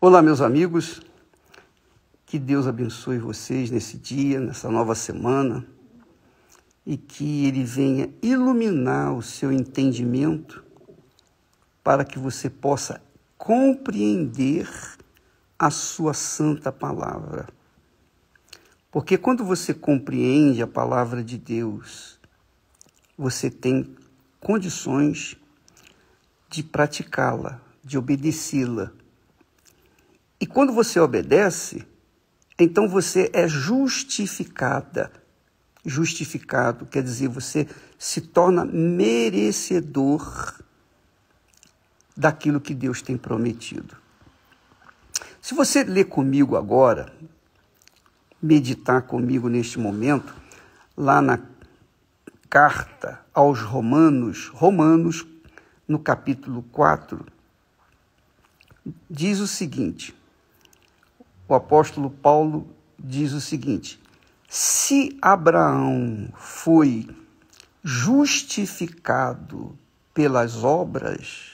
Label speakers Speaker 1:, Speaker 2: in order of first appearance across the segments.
Speaker 1: Olá, meus amigos, que Deus abençoe vocês nesse dia, nessa nova semana, e que Ele venha iluminar o seu entendimento para que você possa compreender a sua santa palavra. Porque quando você compreende a palavra de Deus, você tem condições de praticá-la, de obedecê-la. E quando você obedece, então você é justificado, quer dizer, você se torna merecedor daquilo que Deus tem prometido. Se você ler comigo agora, meditar comigo neste momento, lá na carta aos Romanos, no capítulo 4, diz o seguinte, o apóstolo Paulo diz o seguinte: se Abraão foi justificado pelas obras,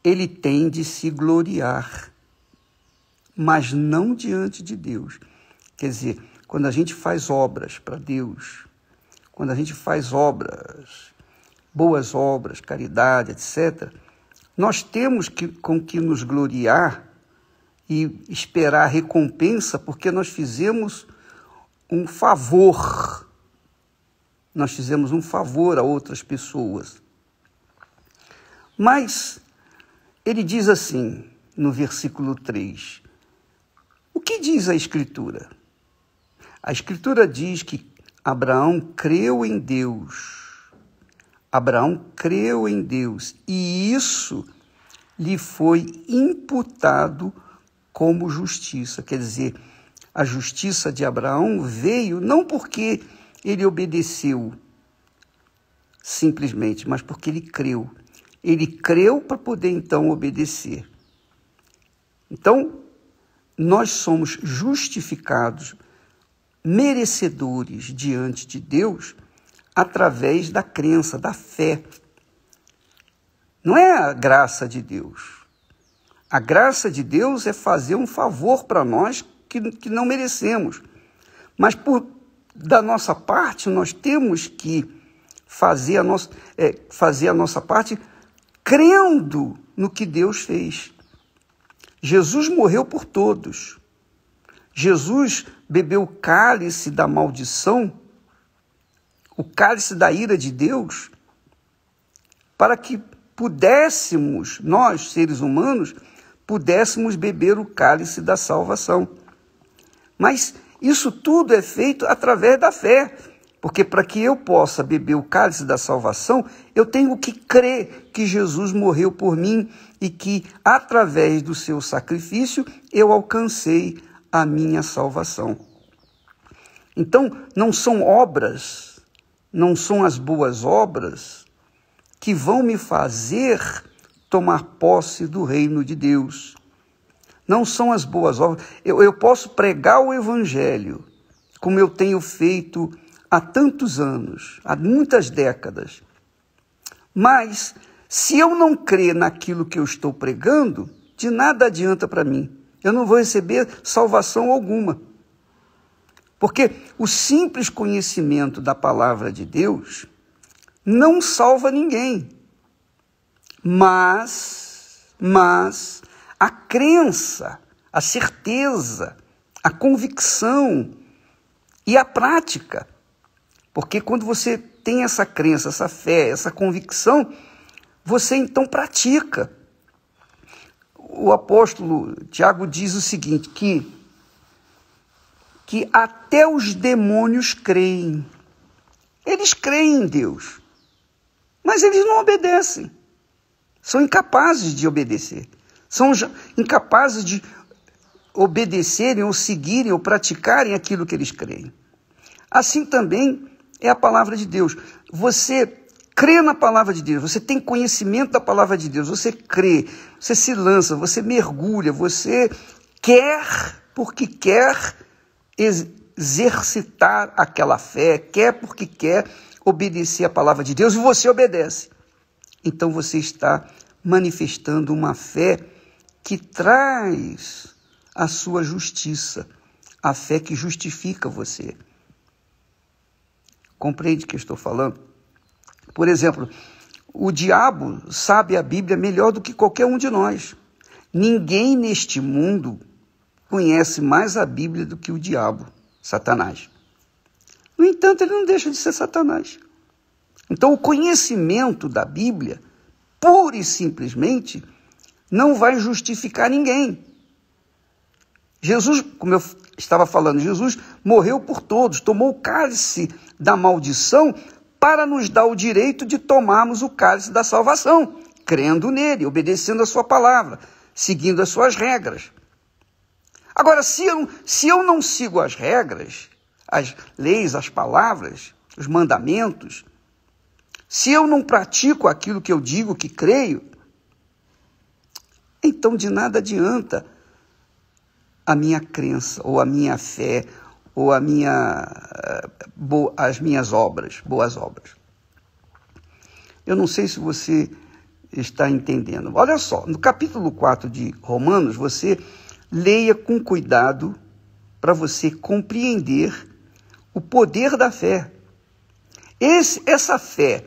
Speaker 1: ele tem de se gloriar, mas não diante de Deus. Quer dizer, quando a gente faz obras para Deus, quando a gente faz obras, boas obras, caridade, etc., nós temos com que nos gloriar e esperar recompensa, porque nós fizemos um favor. Nós fizemos um favor a outras pessoas. Mas ele diz assim, no versículo 3, o que diz a Escritura? A Escritura diz que Abraão creu em Deus. Abraão creu em Deus e isso lhe foi imputado como justiça. Quer dizer, a justiça de Abraão veio não porque ele obedeceu simplesmente, mas porque ele creu. Ele creu para poder então obedecer. Então, nós somos justificados, merecedores diante de Deus, através da crença, da fé. Não é a graça de Deus. A graça de Deus é fazer um favor para nós que não merecemos. Mas da nossa parte, nós temos que fazer a nossa parte crendo no que Deus fez. Jesus morreu por todos. Jesus bebeu o cálice da maldição, o cálice da ira de Deus, para que pudéssemos, nós, seres humanos, pudéssemos beber o cálice da salvação. Mas isso tudo é feito através da fé, porque para que eu possa beber o cálice da salvação, eu tenho que crer que Jesus morreu por mim e que, através do seu sacrifício, eu alcancei a minha salvação. Então, não são obras, não são as boas obras que vão me fazer tomar posse do reino de Deus. Não são as boas obras. Eu posso pregar o evangelho, como eu tenho feito há tantos anos, há muitas décadas. Mas, se eu não crer naquilo que eu estou pregando, de nada adianta para mim. Eu não vou receber salvação alguma. Porque o simples conhecimento da palavra de Deus não salva ninguém. Mas a crença, a certeza, a convicção e a prática. Porque quando você tem essa crença, essa fé, essa convicção, você então pratica. O apóstolo Tiago diz o seguinte, que até os demônios creem. Eles creem em Deus, mas eles não obedecem. São incapazes de obedecer. São incapazes de obedecerem ou seguirem ou praticarem aquilo que eles creem. Assim também é a palavra de Deus. Você crê na palavra de Deus, você tem conhecimento da palavra de Deus, você crê, você se lança, você mergulha, você quer porque quer exercitar aquela fé, quer porque quer obedecer a palavra de Deus e você obedece. Então você está manifestando uma fé que traz a sua justiça, a fé que justifica você. Compreende o que eu estou falando? Por exemplo, o diabo sabe a Bíblia melhor do que qualquer um de nós. Ninguém neste mundo conhece mais a Bíblia do que o diabo, Satanás. No entanto, ele não deixa de ser Satanás. Então, o conhecimento da Bíblia, pura e simplesmente, não vai justificar ninguém. Jesus, como eu estava falando, Jesus morreu por todos, tomou o cálice da maldição para nos dar o direito de tomarmos o cálice da salvação, crendo nele, obedecendo a sua palavra, seguindo as suas regras. Agora, se eu não sigo as regras, as leis, as palavras, os mandamentos, se eu não pratico aquilo que eu digo que creio, então de nada adianta a minha crença, ou a minha fé, ou as minhas obras, boas obras. Eu não sei se você está entendendo. Olha só, no capítulo 4 de Romanos, você leia com cuidado para você compreender o poder da fé. Essa fé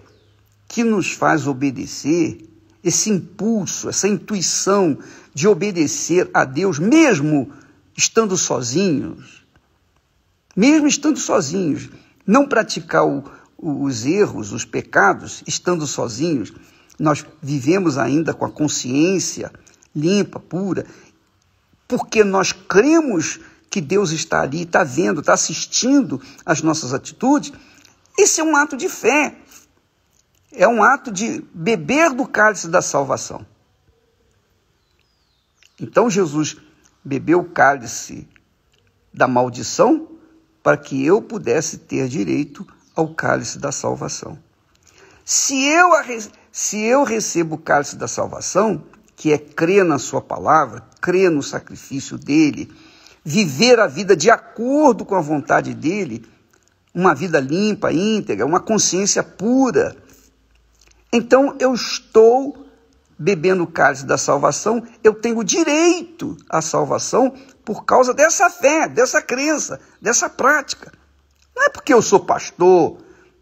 Speaker 1: que nos faz obedecer, esse impulso, essa intuição de obedecer a Deus, mesmo estando sozinhos, não praticar os erros, os pecados, estando sozinhos, nós vivemos ainda com a consciência limpa, pura, porque nós cremos que Deus está ali, está vendo, está assistindo às nossas atitudes. Esse é um ato de fé, é um ato de beber do cálice da salvação. Então Jesus bebeu o cálice da maldição para que eu pudesse ter direito ao cálice da salvação. Se eu recebo o cálice da salvação, que é crer na sua palavra, crer no sacrifício dele, viver a vida de acordo com a vontade dele, uma vida limpa, íntegra, uma consciência pura, então eu estou bebendo o cálice da salvação, eu tenho direito à salvação por causa dessa fé, dessa crença, dessa prática. Não é porque eu sou pastor,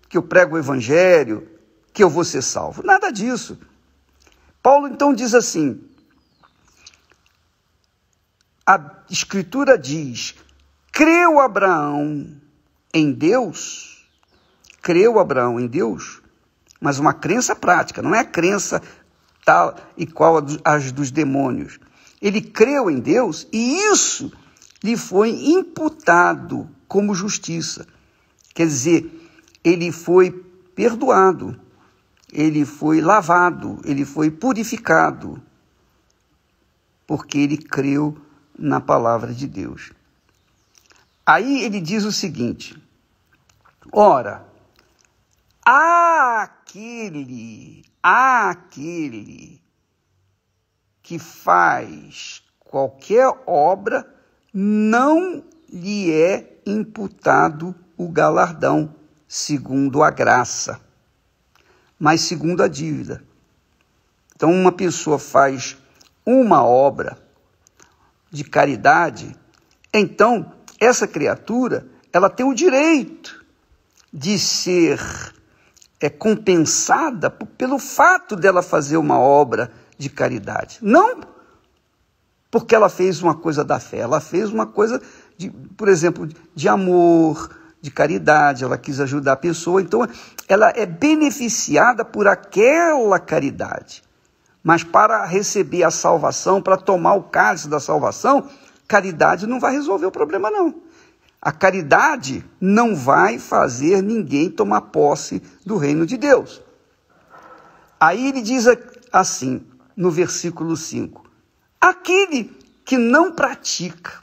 Speaker 1: que eu prego o evangelho, que eu vou ser salvo. Nada disso. Paulo então diz assim, a Escritura diz, creu Abraão em Deus, mas uma crença prática, não é a crença tal e qual as dos demônios. Ele creu em Deus e isso lhe foi imputado como justiça. Quer dizer, ele foi perdoado, ele foi lavado, ele foi purificado, porque ele creu na palavra de Deus. Aí ele diz o seguinte, ora, aquele que faz qualquer obra, não lhe é imputado o galardão, segundo a graça, mas segundo a dívida. Então, uma pessoa faz uma obra de caridade, então, essa criatura, ela tem o direito de ser compensada pelo fato dela fazer uma obra de caridade. Não porque ela fez uma coisa da fé, ela fez uma coisa, por exemplo, de amor, de caridade, ela quis ajudar a pessoa, então ela é beneficiada por aquela caridade. Mas para receber a salvação, para tomar o cálice da salvação, caridade não vai resolver o problema, não. A caridade não vai fazer ninguém tomar posse do reino de Deus. Aí ele diz assim, no versículo 5, aquele que não pratica,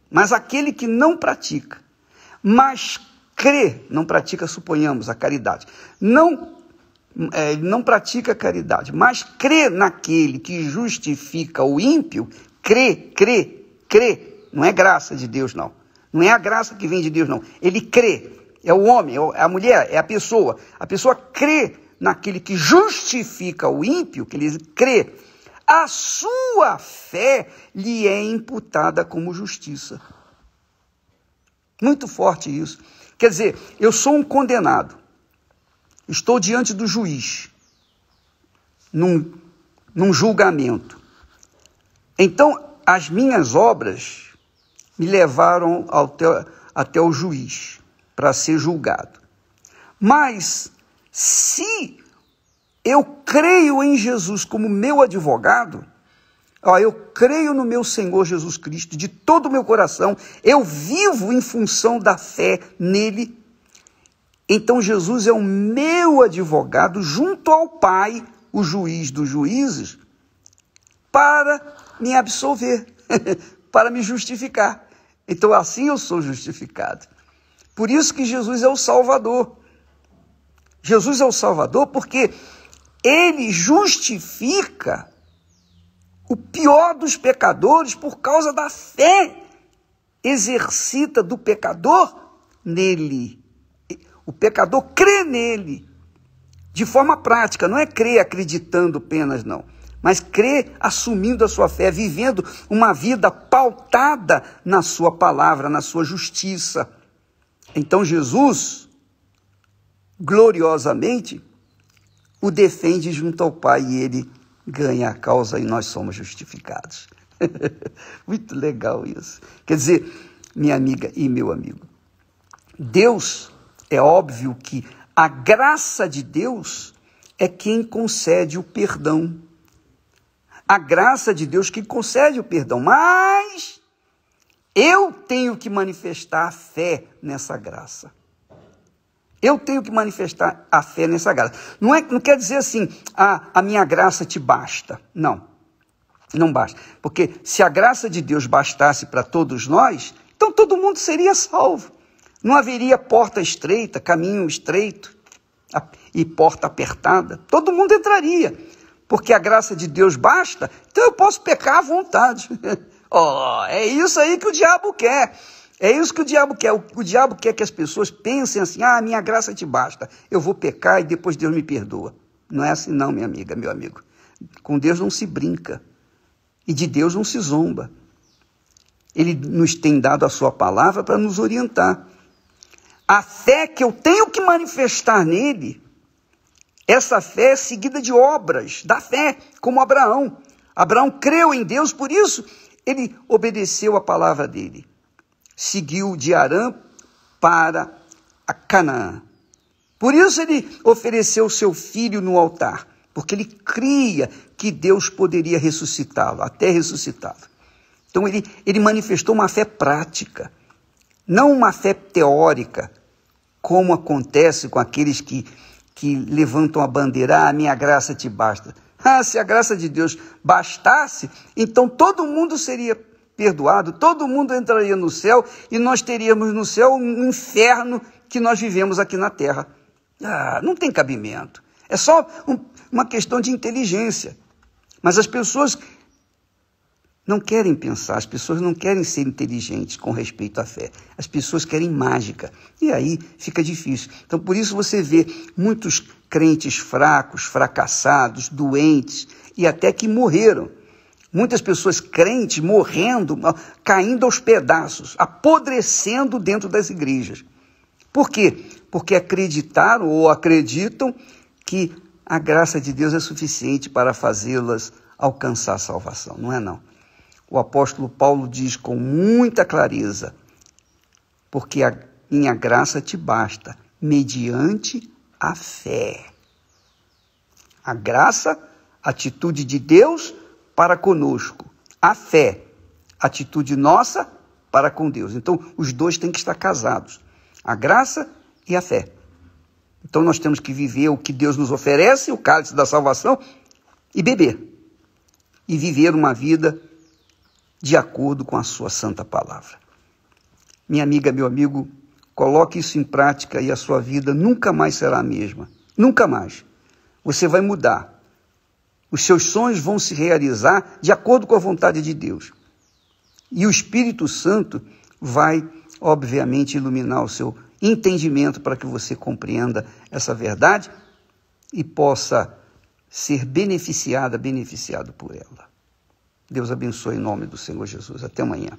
Speaker 1: mas crê, não pratica, suponhamos, a caridade, não pratica a caridade, mas crê naquele que justifica o ímpio, crê, não é graça de Deus, não. Não é a graça que vem de Deus, não. Ele crê. É o homem, é a mulher, é a pessoa. A pessoa crê naquele que justifica o ímpio, que ele crê. a sua fé lhe é imputada como justiça. Muito forte isso. Quer dizer, eu sou um condenado. Estou diante do juiz, num julgamento. Então, as minhas obras me levaram até o juiz para ser julgado. Mas, se eu creio em Jesus como meu advogado, eu creio no meu Senhor Jesus Cristo de todo o meu coração, eu vivo em função da fé nele, então Jesus é o meu advogado junto ao Pai, o juiz dos juízes, para me absolver, para me justificar. Então assim eu sou justificado. Por isso que Jesus é o Salvador. Jesus é o Salvador porque ele justifica o pior dos pecadores por causa da fé exercita do pecador nele. O pecador crê nele de forma prática, não é crer acreditando apenas, não, mas crer assumindo a sua fé, vivendo uma vida pautada na sua palavra, na sua justiça. Então Jesus, gloriosamente, o defende junto ao Pai e ele ganha a causa e nós somos justificados. Muito legal isso. Quer dizer, minha amiga e meu amigo, Deus, é óbvio que a graça de Deus é quem concede o perdão. A graça de Deus que concede o perdão, mas eu tenho que manifestar a fé nessa graça. Eu tenho que manifestar a fé nessa graça. Não quer dizer assim, a minha graça te basta. Não, não basta. Porque se a graça de Deus bastasse para todos nós, então todo mundo seria salvo. Não haveria porta estreita, caminho estreito e porta apertada. Todo mundo entraria, porque a graça de Deus basta, então eu posso pecar à vontade. É isso aí que o diabo quer. É isso que o diabo quer. O diabo quer que as pessoas pensem assim, minha graça te basta, eu vou pecar e depois Deus me perdoa. Não é assim não, minha amiga, meu amigo. Com Deus não se brinca e de Deus não se zomba. Ele nos tem dado a sua palavra para nos orientar. A fé que eu tenho que manifestar nele, essa fé é seguida de obras da fé, como Abraão. Abraão creu em Deus, por isso ele obedeceu a palavra dele. Seguiu de Harã para a Canaã. Por isso ele ofereceu seu filho no altar, porque ele cria que Deus poderia ressuscitá-lo, até ressuscitá-lo. Então ele manifestou uma fé prática, não uma fé teórica, como acontece com aqueles que levantam a bandeira, a minha graça te basta. Se a graça de Deus bastasse, então todo mundo seria perdoado, todo mundo entraria no céu e nós teríamos no céu um inferno que nós vivemos aqui na terra. Não tem cabimento. É só uma questão de inteligência. Mas as pessoas não querem pensar, as pessoas não querem ser inteligentes com respeito à fé. As pessoas querem mágica. E aí fica difícil. Então, por isso você vê muitos crentes fracos, fracassados, doentes e até que morreram. Muitas pessoas crentes morrendo, caindo aos pedaços, apodrecendo dentro das igrejas. Por quê? Porque acreditaram ou acreditam que a graça de Deus é suficiente para fazê-las alcançar a salvação. Não é não. O apóstolo Paulo diz com muita clareza, porque a minha graça te basta, mediante a fé. A graça, atitude de Deus para conosco. A fé, atitude nossa para com Deus. Então, os dois têm que estar casados. A graça e a fé. Então, nós temos que viver o que Deus nos oferece, o cálice da salvação, e beber. E viver uma vida de acordo com a sua santa palavra. Minha amiga, meu amigo, coloque isso em prática e a sua vida nunca mais será a mesma. Nunca mais. Você vai mudar. Os seus sonhos vão se realizar de acordo com a vontade de Deus. E o Espírito Santo vai, obviamente, iluminar o seu entendimento para que você compreenda essa verdade e possa ser beneficiado por ela. Deus abençoe em nome do Senhor Jesus. Até amanhã.